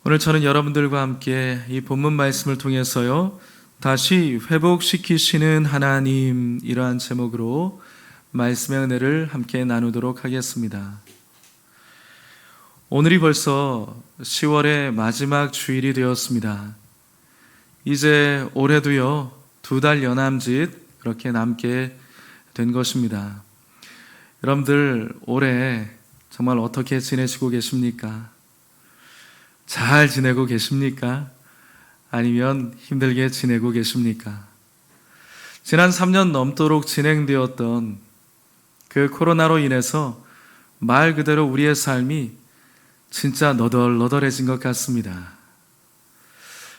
오늘 저는 여러분들과 함께 이 본문 말씀을 통해서요, 다시 회복시키시는 하나님, 이러한 제목으로 말씀의 은혜를 함께 나누도록 하겠습니다. 오늘이 벌써 10월의 마지막 주일이 되었습니다. 이제 올해도요 2달 연함짓 그렇게 남게 된 것입니다. 여러분들 올해 정말 어떻게 지내시고 계십니까? 잘 지내고 계십니까? 아니면 힘들게 지내고 계십니까? 지난 3년 넘도록 진행되었던 그 코로나로 인해서 말 그대로 우리의 삶이 진짜 너덜너덜해진 것 같습니다.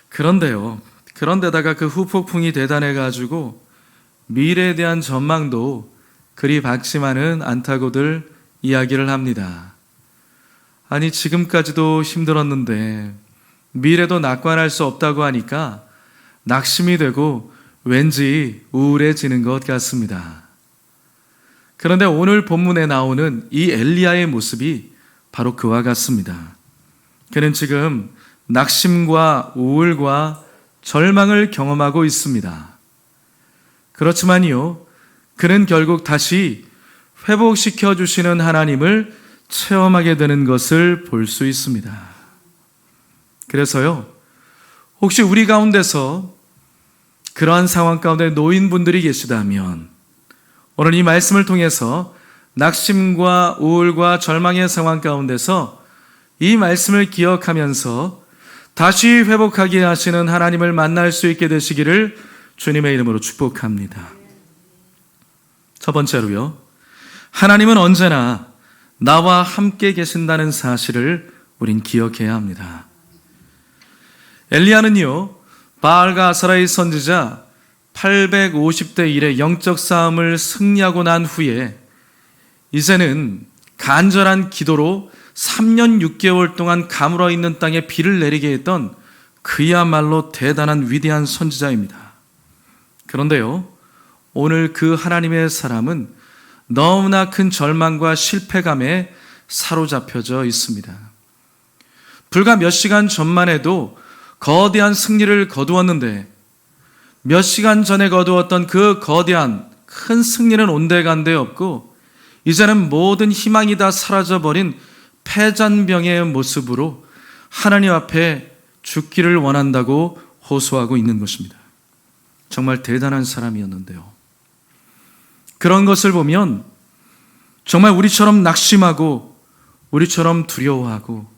그런데다가 그 후폭풍이 대단해가지고 미래에 대한 전망도 그리 밝지만은 않다고들 이야기를 합니다. 아니, 지금까지도 힘들었는데 미래도 낙관할 수 없다고 하니까 낙심이 되고 왠지 우울해지는 것 같습니다. 그런데 오늘 본문에 나오는 이 엘리야의 모습이 바로 그와 같습니다. 그는 지금 낙심과 우울과 절망을 경험하고 있습니다. 그렇지만요, 그는 결국 다시 회복시켜 주시는 하나님을 체험하게 되는 것을 볼 수 있습니다. 그래서요, 혹시 우리 가운데서 그러한 상황 가운데 놓인 분들이 계시다면 오늘 이 말씀을 통해서 낙심과 우울과 절망의 상황 가운데서 이 말씀을 기억하면서 다시 회복하게 하시는 하나님을 만날 수 있게 되시기를 주님의 이름으로 축복합니다. 첫 번째로요, 하나님은 언제나 나와 함께 계신다는 사실을 우린 기억해야 합니다. 엘리야는요, 바알과 아사라의 선지자 850대 1의 영적 싸움을 승리하고 난 후에 이제는 간절한 기도로 3년 6개월 동안 가물어 있는 땅에 비를 내리게 했던 그야말로 대단한 위대한 선지자입니다. 그런데요, 오늘 그 하나님의 사람은 너무나 큰 절망과 실패감에 사로잡혀져 있습니다. 불과 몇 시간 전만 해도 거대한 승리를 거두었는데 몇 시간 전에 거두었던 그 거대한 큰 승리는 온데간데 없고 이제는 모든 희망이 다 사라져버린 패잔병의 모습으로 하나님 앞에 죽기를 원한다고 호소하고 있는 것입니다. 정말 대단한 사람이었는데요, 그런 것을 보면 정말 우리처럼 낙심하고 우리처럼 두려워하고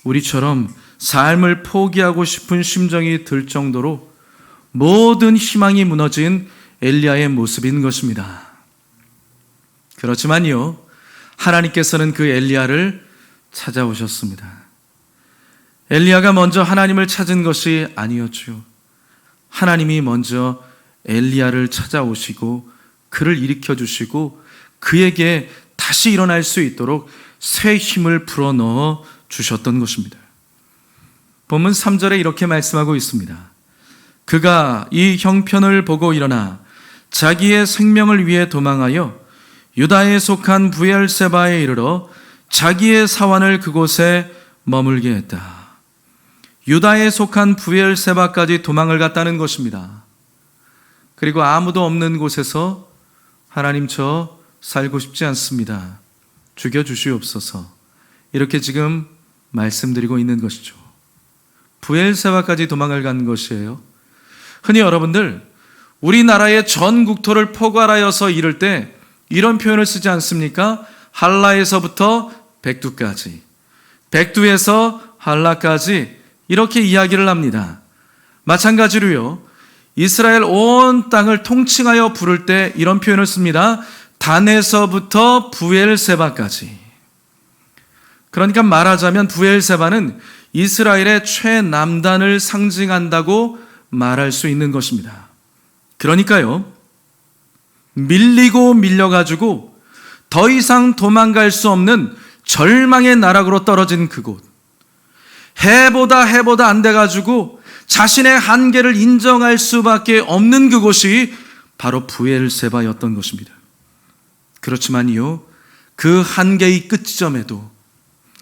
우리처럼 삶을 포기하고 싶은 심정이 들 정도로 모든 희망이 무너진 엘리야의 모습인 것입니다. 그렇지만요, 하나님께서는 그 엘리야를 찾아오셨습니다. 엘리야가 먼저 하나님을 찾은 것이 아니었죠. 하나님이 먼저 엘리야를 찾아오시고 그를 일으켜 주시고 그에게 다시 일어날 수 있도록 새 힘을 불어넣어 주셨던 것입니다. 본문 3절에 이렇게 말씀하고 있습니다. 그가 이 형편을 보고 일어나 자기의 생명을 위해 도망하여 유다에 속한 브엘세바에 이르러 자기의 사환을 그곳에 머물게 했다. 유다에 속한 브엘세바까지 도망을 갔다는 것입니다. 그리고 아무도 없는 곳에서 하나님, 저 살고 싶지 않습니다. 죽여주시옵소서. 이렇게 지금 말씀드리고 있는 것이죠. 브엘세바까지 도망을 간 것이에요. 흔히 여러분들, 우리나라의 전 국토를 포괄하여서 이를 때 이런 표현을 쓰지 않습니까? 할라에서부터 백두까지, 백두에서 할라까지 이렇게 이야기를 합니다. 마찬가지로요, 이스라엘 온 땅을 통칭하여 부를 때 이런 표현을 씁니다. 단에서부터 브엘세바까지. 그러니까 말하자면 브엘세바는 이스라엘의 최남단을 상징한다고 말할 수 있는 것입니다. 그러니까요, 밀리고 밀려가지고 더 이상 도망갈 수 없는 절망의 나락으로 떨어진 그곳, 해보다 안 돼가지고 자신의 한계를 인정할 수밖에 없는 그곳이 바로 브엘세바였던 것입니다. 그렇지만요, 그 한계의 끝지점에도,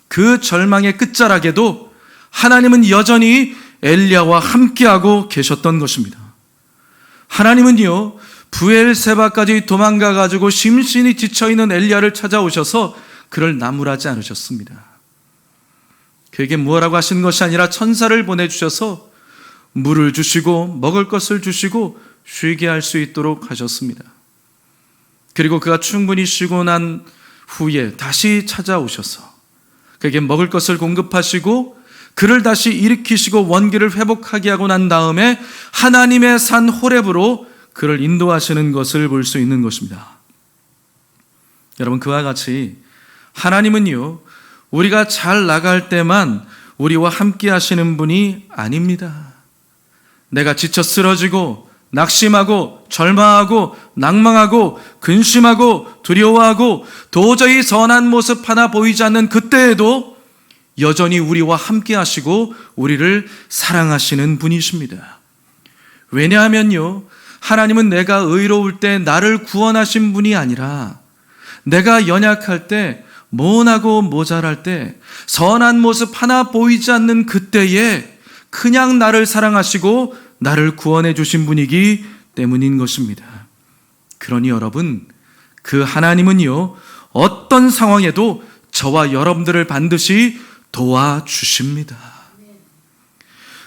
그 절망의 끝자락에도 하나님은 여전히 엘리야와 함께하고 계셨던 것입니다. 하나님은요, 브엘세바까지 도망가가지고 심신이 지쳐있는 엘리야를 찾아오셔서 그를 나무라지 않으셨습니다. 그에게 무엇라고 하시는 것이 아니라 천사를 보내주셔서 물을 주시고 먹을 것을 주시고 쉬게 할 수 있도록 하셨습니다. 그리고 그가 충분히 쉬고 난 후에 다시 찾아오셔서 그에게 먹을 것을 공급하시고 그를 다시 일으키시고 원기를 회복하게 하고 난 다음에 하나님의 산 호렙으로 그를 인도하시는 것을 볼 수 있는 것입니다. 여러분, 그와 같이 하나님은요, 우리가 잘 나갈 때만 우리와 함께 하시는 분이 아닙니다. 내가 지쳐 쓰러지고 낙심하고 절망하고 낭망하고 근심하고 두려워하고 도저히 선한 모습 하나 보이지 않는 그때에도 여전히 우리와 함께 하시고 우리를 사랑하시는 분이십니다. 왜냐하면요, 하나님은 내가 의로울 때 나를 구원하신 분이 아니라 내가 연약할 때, 모나고 모자랄 때, 선한 모습 하나 보이지 않는 그때에 그냥 나를 사랑하시고 나를 구원해 주신 분이기 때문인 것입니다. 그러니 여러분, 그 하나님은요, 어떤 상황에도 저와 여러분들을 반드시 도와주십니다.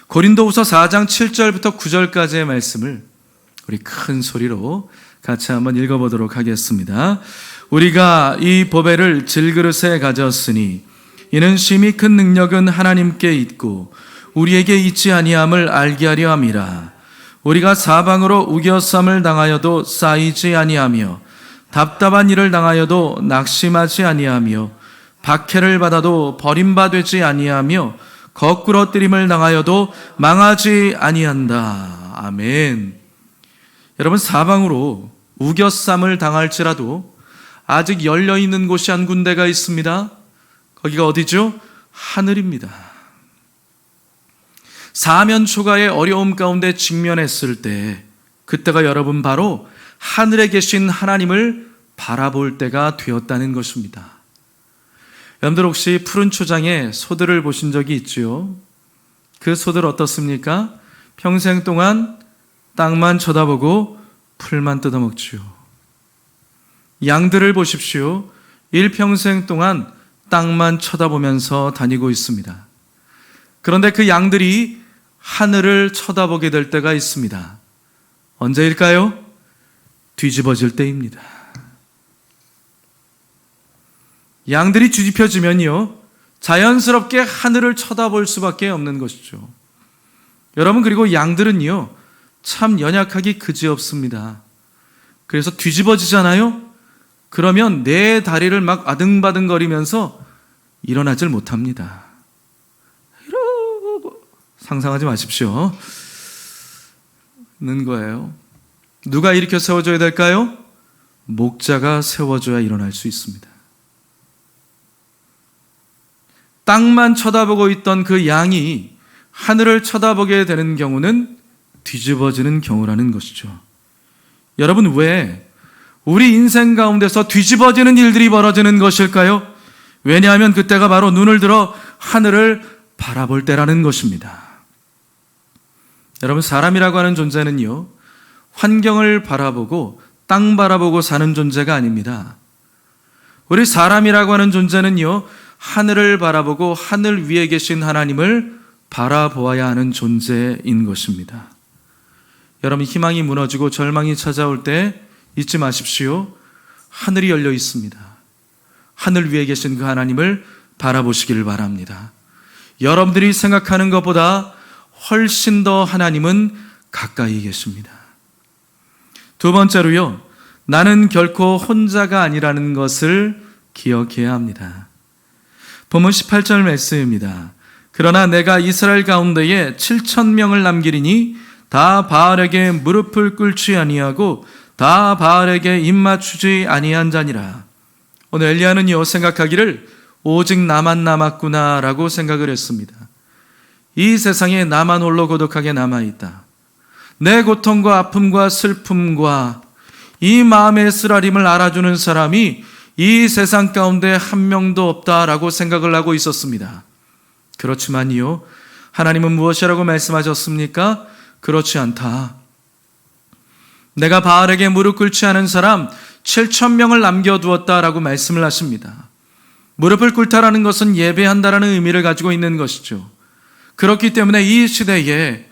고린도후서 4장 7절부터 9절까지의 말씀을 우리 큰 소리로 같이 한번 읽어보도록 하겠습니다. 우리가 이 보배를 질그릇에 가졌으니 이는 심히 큰 능력은 하나님께 있고 우리에게 있지 아니함을 알게 하려 함이라. 우리가 사방으로 우겨쌈을 당하여도 쌓이지 아니하며 답답한 일을 당하여도 낙심하지 아니하며 박해를 받아도 버림받지 아니하며 거꾸러뜨림을 당하여도 망하지 아니한다. 아멘. 여러분, 사방으로 우겨쌈을 당할지라도 아직 열려있는 곳이 한 군데가 있습니다. 거기가 어디죠? 하늘입니다. 사면 초가의 어려움 가운데 직면했을 때, 그때가 여러분 바로 하늘에 계신 하나님을 바라볼 때가 되었다는 것입니다. 여러분들 혹시 푸른 초장에 소들을 보신 적이 있지요? 그 소들 어떻습니까? 평생 동안 땅만 쳐다보고 풀만 뜯어먹지요. 양들을 보십시오. 일평생 동안 땅만 쳐다보면서 다니고 있습니다. 그런데 그 양들이 하늘을 쳐다보게 될 때가 있습니다. 언제일까요? 뒤집어질 때입니다. 양들이 뒤집혀지면요, 자연스럽게 하늘을 쳐다볼 수밖에 없는 것이죠. 여러분, 그리고 양들은요, 참 연약하기 그지없습니다. 그래서 뒤집어지잖아요? 그러면 내 다리를 막 아등바등거리면서 일어나질 못합니다. 이러고 상상하지 마십시오. 는 거예요. 누가 일으켜 세워줘야 될까요? 목자가 세워줘야 일어날 수 있습니다. 땅만 쳐다보고 있던 그 양이 하늘을 쳐다보게 되는 경우는 뒤집어지는 경우라는 것이죠. 여러분, 왜 우리 인생 가운데서 뒤집어지는 일들이 벌어지는 것일까요? 왜냐하면 그때가 바로 눈을 들어 하늘을 바라볼 때라는 것입니다. 여러분, 사람이라고 하는 존재는요, 환경을 바라보고 땅 바라보고 사는 존재가 아닙니다. 우리 사람이라고 하는 존재는요, 하늘을 바라보고 하늘 위에 계신 하나님을 바라보아야 하는 존재인 것입니다. 여러분, 희망이 무너지고 절망이 찾아올 때 잊지 마십시오. 하늘이 열려 있습니다. 하늘 위에 계신 그 하나님을 바라보시길 바랍니다. 여러분들이 생각하는 것보다 훨씬 더 하나님은 가까이 계십니다. 두 번째로요, 나는 결코 혼자가 아니라는 것을 기억해야 합니다. 본문 18절 말씀입니다. 그러나 내가 이스라엘 가운데에 7,000명을 남기리니 다 바알에게 무릎을 꿇지 아니하고 다 바알에게 입맞추지 아니한 자니라. 오늘 엘리야는요, 생각하기를 오직 나만 남았구나라고 생각을 했습니다. 이 세상에 나만 홀로 고독하게 남아있다. 내 고통과 아픔과 슬픔과 이 마음의 쓰라림을 알아주는 사람이 이 세상 가운데 한 명도 없다라고 생각을 하고 있었습니다. 그렇지만요, 하나님은 무엇이라고 말씀하셨습니까? 그렇지 않다. 내가 바알에게 무릎 꿇지 않은 사람 7,000명을 남겨두었다라고 말씀을 하십니다. 무릎을 꿇다라는 것은 예배한다라는 의미를 가지고 있는 것이죠. 그렇기 때문에 이 시대에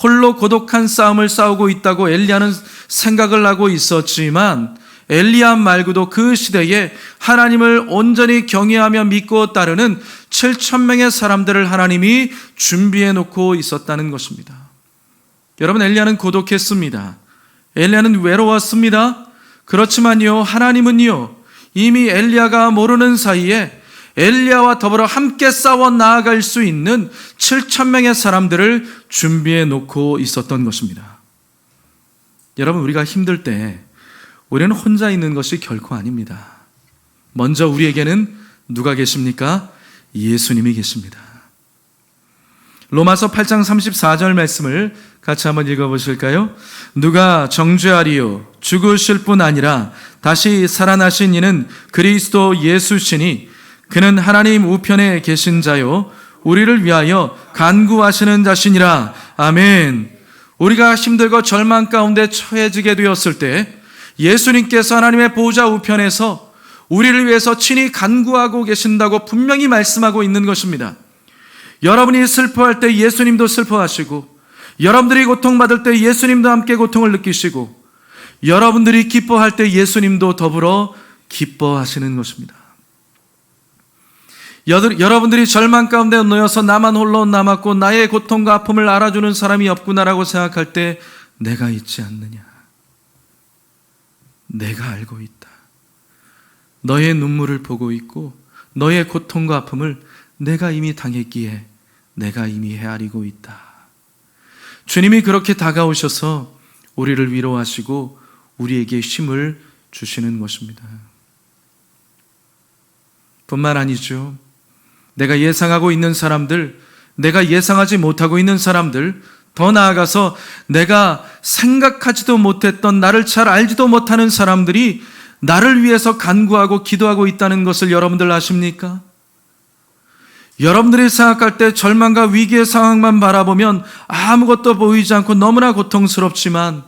홀로 고독한 싸움을 싸우고 있다고 엘리야는 생각을 하고 있었지만 엘리야 말고도 그 시대에 하나님을 온전히 경외하며 믿고 따르는 7,000명의 사람들을 하나님이 준비해 놓고 있었다는 것입니다. 여러분, 엘리야는 고독했습니다. 엘리야는 외로웠습니다. 그렇지만요, 하나님은요, 이미 엘리야가 모르는 사이에 엘리야와 더불어 함께 싸워 나아갈 수 있는 7,000명의 사람들을 준비해 놓고 있었던 것입니다. 여러분, 우리가 힘들 때 우리는 혼자 있는 것이 결코 아닙니다. 먼저 우리에게는 누가 계십니까? 예수님이 계십니다. 로마서 8장 34절 말씀을 같이 한번 읽어보실까요? 누가 정죄하리요? 죽으실 뿐 아니라 다시 살아나신 이는 그리스도 예수시니 그는 하나님 우편에 계신 자요 우리를 위하여 간구하시는 자시니라. 아멘. 우리가 힘들고 절망 가운데 처해지게 되었을 때 예수님께서 하나님의 보좌 우편에서 우리를 위해서 친히 간구하고 계신다고 분명히 말씀하고 있는 것입니다. 여러분이 슬퍼할 때 예수님도 슬퍼하시고, 여러분들이 고통받을 때 예수님도 함께 고통을 느끼시고, 여러분들이 기뻐할 때 예수님도 더불어 기뻐하시는 것입니다. 여러분들이 절망 가운데 놓여서 나만 홀로 남았고 나의 고통과 아픔을 알아주는 사람이 없구나라고 생각할 때 내가 있지 않느냐? 내가 알고 있다. 너의 눈물을 보고 있고 너의 고통과 아픔을 내가 이미 당했기에 내가 이미 헤아리고 있다. 주님이 그렇게 다가오셔서 우리를 위로하시고 우리에게 힘을 주시는 것입니다. 뿐만 아니죠. 내가 예상하고 있는 사람들, 내가 예상하지 못하고 있는 사람들, 더 나아가서 내가 생각하지도 못했던, 나를 잘 알지도 못하는 사람들이 나를 위해서 간구하고 기도하고 있다는 것을 여러분들 아십니까? 여러분들이 생각할 때 절망과 위기의 상황만 바라보면 아무것도 보이지 않고 너무나 고통스럽지만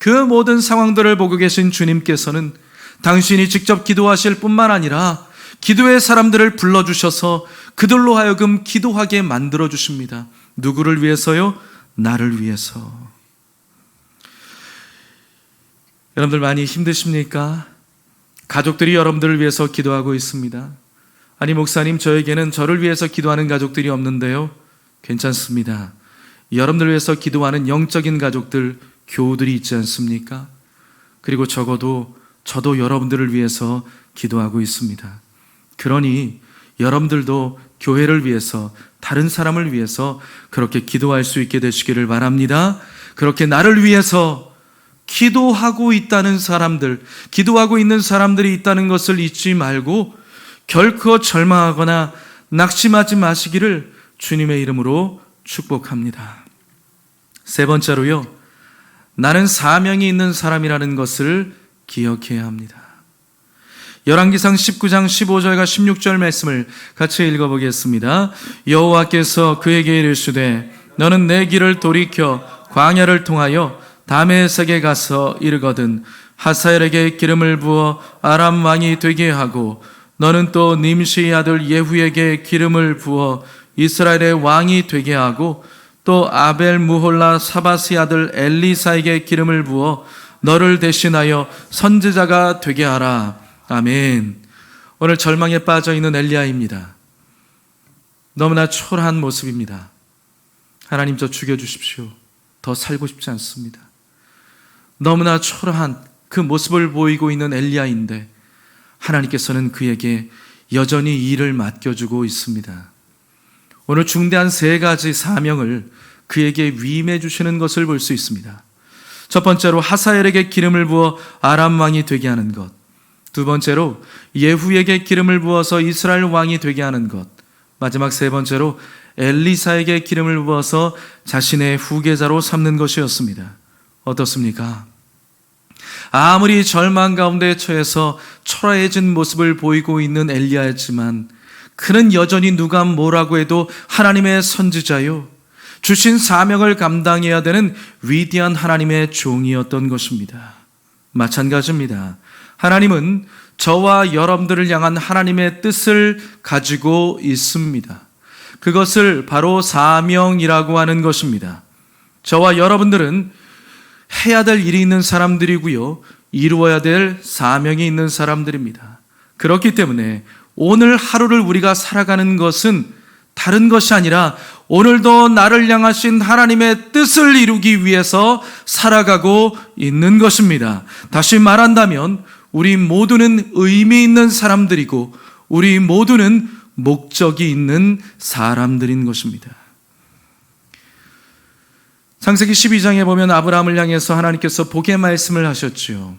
그 모든 상황들을 보고 계신 주님께서는 당신이 직접 기도하실 뿐만 아니라 기도의 사람들을 불러주셔서 그들로 하여금 기도하게 만들어주십니다. 누구를 위해서요? 나를 위해서. 여러분들 많이 힘드십니까? 가족들이 여러분들을 위해서 기도하고 있습니다. 아니 목사님, 저에게는 저를 위해서 기도하는 가족들이 없는데요. 괜찮습니다. 여러분들을 위해서 기도하는 영적인 가족들, 교우들이 있지 않습니까? 그리고 적어도 저도 여러분들을 위해서 기도하고 있습니다. 그러니 여러분들도 교회를 위해서, 다른 사람을 위해서 그렇게 기도할 수 있게 되시기를 바랍니다. 그렇게 나를 위해서 기도하고 있다는 사람들, 기도하고 있는 사람들이 있다는 것을 잊지 말고 결코 절망하거나 낙심하지 마시기를 주님의 이름으로 축복합니다. 세 번째로요, 나는 사명이 있는 사람이라는 것을 기억해야 합니다. 열왕기상 19장 15절과 16절 말씀을 같이 읽어보겠습니다. 여호와께서 그에게 이르시되 너는 내 길을 돌이켜 광야를 통하여 다메섹에 가서 이르거든 하사엘에게 기름을 부어 아람 왕이 되게 하고 너는 또 님시의 아들 예후에게 기름을 부어 이스라엘의 왕이 되게 하고 또 아벨 무홀라 사바스의 아들 엘리사에게 기름을 부어 너를 대신하여 선지자가 되게 하라. 아멘. 오늘 절망에 빠져 있는 엘리야입니다. 너무나 초라한 모습입니다. 하나님, 저 죽여주십시오. 더 살고 싶지 않습니다. 너무나 초라한 그 모습을 보이고 있는 엘리야인데 하나님께서는 그에게 여전히 이 일을 맡겨주고 있습니다. 오늘 중대한 세 가지 사명을 그에게 위임해 주시는 것을 볼 수 있습니다. 첫 번째로 하사엘에게 기름을 부어 아람 왕이 되게 하는 것. 두 번째로 예후에게 기름을 부어서 이스라엘 왕이 되게 하는 것. 마지막 세 번째로 엘리사에게 기름을 부어서 자신의 후계자로 삼는 것이었습니다. 어떻습니까? 아무리 절망 가운데 처해서 초라해진 모습을 보이고 있는 엘리야였지만 그는 여전히 누가 뭐라고 해도 하나님의 선지자요, 주신 사명을 감당해야 되는 위대한 하나님의 종이었던 것입니다. 마찬가지입니다. 하나님은 저와 여러분들을 향한 하나님의 뜻을 가지고 있습니다. 그것을 바로 사명이라고 하는 것입니다. 저와 여러분들은 해야 될 일이 있는 사람들이고요, 이루어야 될 사명이 있는 사람들입니다. 그렇기 때문에 오늘 하루를 우리가 살아가는 것은 다른 것이 아니라 오늘도 나를 향하신 하나님의 뜻을 이루기 위해서 살아가고 있는 것입니다. 다시 말한다면 우리 모두는 의미 있는 사람들이고 우리 모두는 목적이 있는 사람들인 것입니다. 창세기 12장에 보면 아브라함을 향해서 하나님께서 복의 말씀을 하셨지요.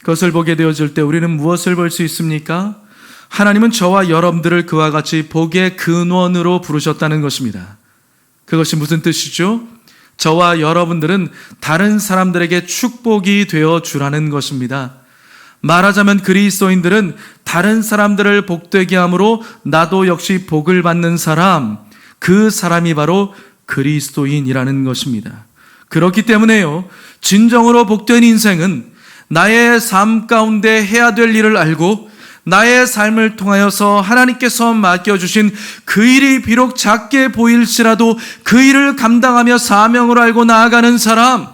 그것을 보게 되어질 때 우리는 무엇을 볼 수 있습니까? 하나님은 저와 여러분들을 그와 같이 복의 근원으로 부르셨다는 것입니다. 그것이 무슨 뜻이죠? 저와 여러분들은 다른 사람들에게 축복이 되어 주라는 것입니다. 말하자면 그리스도인들은 다른 사람들을 복되게 함으로 나도 역시 복을 받는 사람, 그 사람이 바로 그리스도인이라는 것입니다. 그렇기 때문에요, 진정으로 복된 인생은 나의 삶 가운데 해야 될 일을 알고 나의 삶을 통하여서 하나님께서 맡겨주신 그 일이 비록 작게 보일지라도 그 일을 감당하며 사명을 알고 나아가는 사람,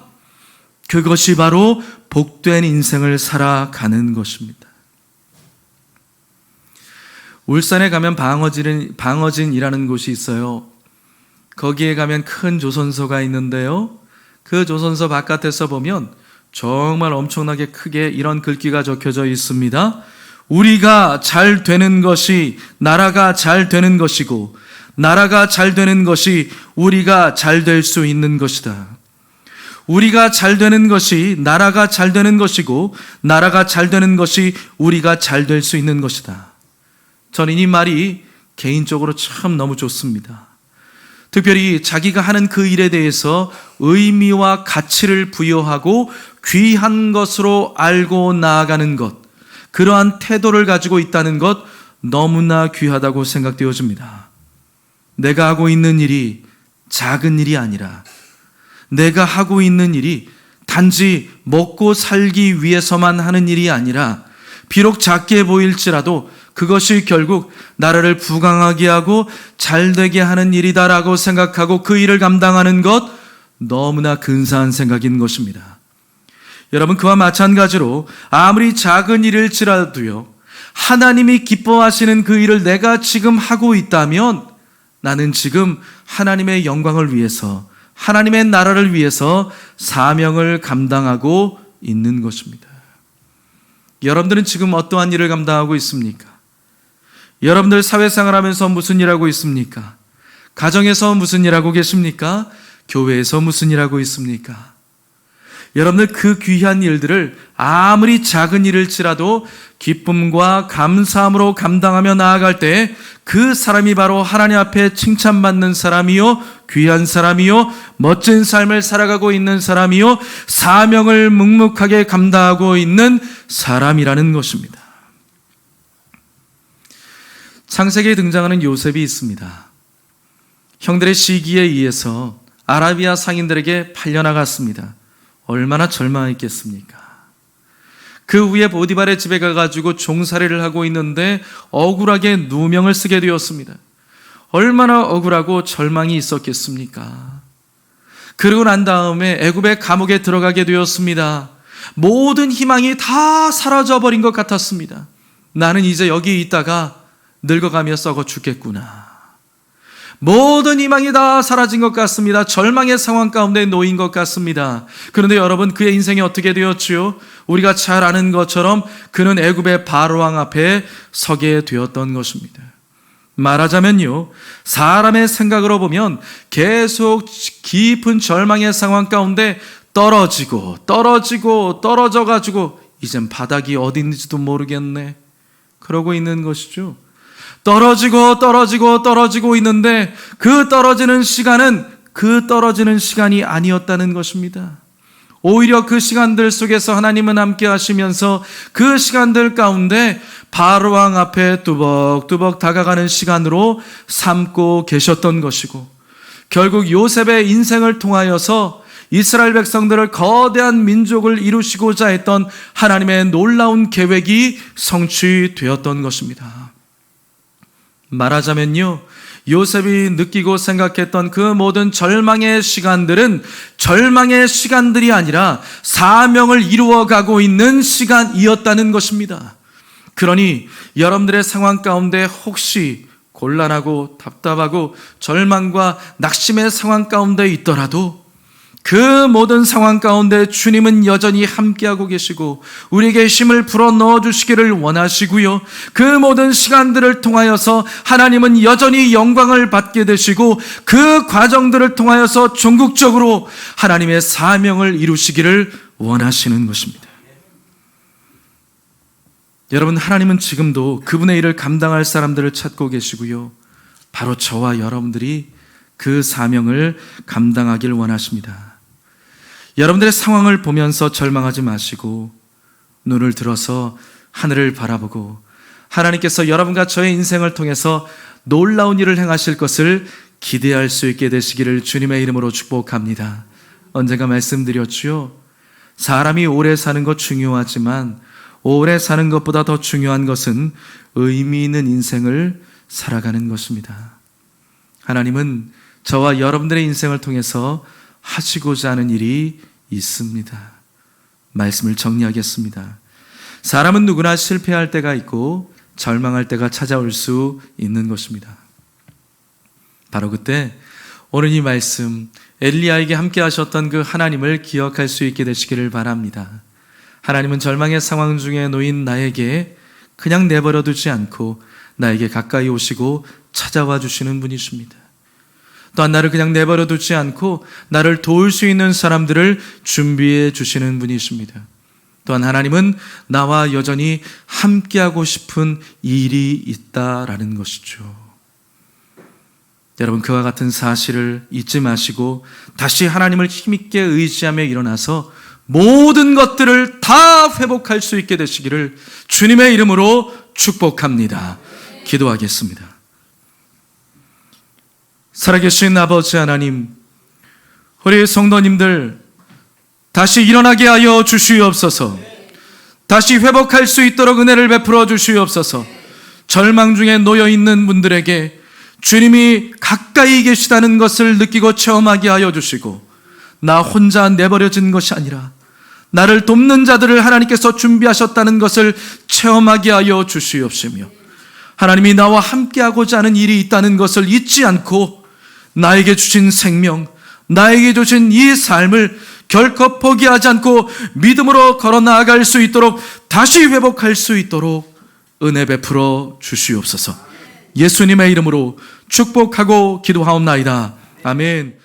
그것이 바로 복된 인생을 살아가는 것입니다. 울산에 가면 방어진이라는 곳이 있어요. 거기에 가면 큰 조선소가 있는데요, 그 조선소 바깥에서 보면 정말 엄청나게 크게 이런 글귀가 적혀져 있습니다. 우리가 잘 되는 것이 나라가 잘 되는 것이고 나라가 잘 되는 것이 우리가 잘 될 수 있는 것이다. 우리가 잘 되는 것이 나라가 잘 되는 것이고 나라가 잘 되는 것이 우리가 잘 될 수 있는 것이다. 저는 이 말이 개인적으로 참 너무 좋습니다. 특별히 자기가 하는 그 일에 대해서 의미와 가치를 부여하고 귀한 것으로 알고 나아가는 것, 그러한 태도를 가지고 있다는 것 너무나 귀하다고 생각되어집니다. 내가 하고 있는 일이 작은 일이 아니라 내가 하고 있는 일이 단지 먹고 살기 위해서만 하는 일이 아니라 비록 작게 보일지라도 그것이 결국 나라를 부강하게 하고 잘되게 하는 일이다라고 생각하고 그 일을 감당하는 것, 너무나 근사한 생각인 것입니다. 여러분, 그와 마찬가지로 아무리 작은 일일지라도요, 하나님이 기뻐하시는 그 일을 내가 지금 하고 있다면 나는 지금 하나님의 영광을 위해서, 하나님의 나라를 위해서 사명을 감당하고 있는 것입니다. 여러분들은 지금 어떠한 일을 감당하고 있습니까? 여러분들 사회생활하면서 무슨 일하고 있습니까? 가정에서 무슨 일하고 계십니까? 교회에서 무슨 일하고 있습니까? 여러분들 그 귀한 일들을 아무리 작은 일일지라도 기쁨과 감사함으로 감당하며 나아갈 때 그 사람이 바로 하나님 앞에 칭찬받는 사람이요, 귀한 사람이요, 멋진 삶을 살아가고 있는 사람이요, 사명을 묵묵하게 감당하고 있는 사람이라는 것입니다. 창세기에 등장하는 요셉이 있습니다. 형들의 시기에 의해서 아라비아 상인들에게 팔려나갔습니다. 얼마나 절망했겠습니까? 그 후에 보디발의 집에 가가지고 종살이를 하고 있는데 억울하게 누명을 쓰게 되었습니다. 얼마나 억울하고 절망이 있었겠습니까? 그러고 난 다음에 애굽의 감옥에 들어가게 되었습니다. 모든 희망이 다 사라져버린 것 같았습니다. 나는 이제 여기 있다가 늙어가며 썩어 죽겠구나. 모든 희망이 다 사라진 것 같습니다. 절망의 상황 가운데 놓인 것 같습니다. 그런데 여러분, 그의 인생이 어떻게 되었지요? 우리가 잘 아는 것처럼 그는 애굽의 바로왕 앞에 서게 되었던 것입니다. 말하자면요, 사람의 생각으로 보면 계속 깊은 절망의 상황 가운데 떨어져가지고 이젠 바닥이 어디 있는지도 모르겠네, 그러고 있는 것이죠. 떨어지고 있는데 그 떨어지는 시간이 아니었다는 것입니다. 오히려 그 시간들 속에서 하나님은 함께 하시면서 그 시간들 가운데 바로왕 앞에 뚜벅뚜벅 다가가는 시간으로 삼고 계셨던 것이고, 결국 요셉의 인생을 통하여서 이스라엘 백성들을 거대한 민족을 이루시고자 했던 하나님의 놀라운 계획이 성취되었던 것입니다. 말하자면요, 요셉이 느끼고 생각했던 그 모든 절망의 시간들은 절망의 시간들이 아니라 사명을 이루어가고 있는 시간이었다는 것입니다. 그러니 여러분들의 상황 가운데 혹시 곤란하고 답답하고 절망과 낙심의 상황 가운데 있더라도 그 모든 상황 가운데 주님은 여전히 함께하고 계시고 우리에게 힘을 불어넣어 주시기를 원하시고요, 그 모든 시간들을 통하여서 하나님은 여전히 영광을 받게 되시고 그 과정들을 통하여서 종국적으로 하나님의 사명을 이루시기를 원하시는 것입니다. 여러분, 하나님은 지금도 그분의 일을 감당할 사람들을 찾고 계시고요, 바로 저와 여러분들이 그 사명을 감당하길 원하십니다. 여러분들의 상황을 보면서 절망하지 마시고 눈을 들어서 하늘을 바라보고 하나님께서 여러분과 저의 인생을 통해서 놀라운 일을 행하실 것을 기대할 수 있게 되시기를 주님의 이름으로 축복합니다. 언젠가 말씀드렸지요, 사람이 오래 사는 것 중요하지만 오래 사는 것보다 더 중요한 것은 의미 있는 인생을 살아가는 것입니다. 하나님은 저와 여러분들의 인생을 통해서 하시고자 하는 일이 있습니다. 말씀을 정리하겠습니다. 사람은 누구나 실패할 때가 있고 절망할 때가 찾아올 수 있는 것입니다. 바로 그때 오늘 이 말씀, 엘리야에게 함께 하셨던 그 하나님을 기억할 수 있게 되시기를 바랍니다. 하나님은 절망의 상황 중에 놓인 나에게 그냥 내버려 두지 않고 나에게 가까이 오시고 찾아와 주시는 분이십니다. 또한 나를 그냥 내버려 두지 않고 나를 도울 수 있는 사람들을 준비해 주시는 분이십니다. 또한 하나님은 나와 여전히 함께하고 싶은 일이 있다라는 것이죠. 여러분, 그와 같은 사실을 잊지 마시고 다시 하나님을 힘있게 의지하며 일어나서 모든 것들을 다 회복할 수 있게 되시기를 주님의 이름으로 축복합니다. 기도하겠습니다. 살아계신 아버지 하나님, 우리 성도님들 다시 일어나게 하여 주시옵소서. 다시 회복할 수 있도록 은혜를 베풀어 주시옵소서. 절망 중에 놓여 있는 분들에게 주님이 가까이 계시다는 것을 느끼고 체험하게 하여 주시고, 나 혼자 내버려진 것이 아니라 나를 돕는 자들을 하나님께서 준비하셨다는 것을 체험하게 하여 주시옵시며, 하나님이 나와 함께하고자 하는 일이 있다는 것을 잊지 않고 나에게 주신 생명, 나에게 주신 이 삶을 결코 포기하지 않고 믿음으로 걸어 나아갈 수 있도록, 다시 회복할 수 있도록 은혜 베풀어 주시옵소서. 예수님의 이름으로 축복하고 기도하옵나이다. 아멘.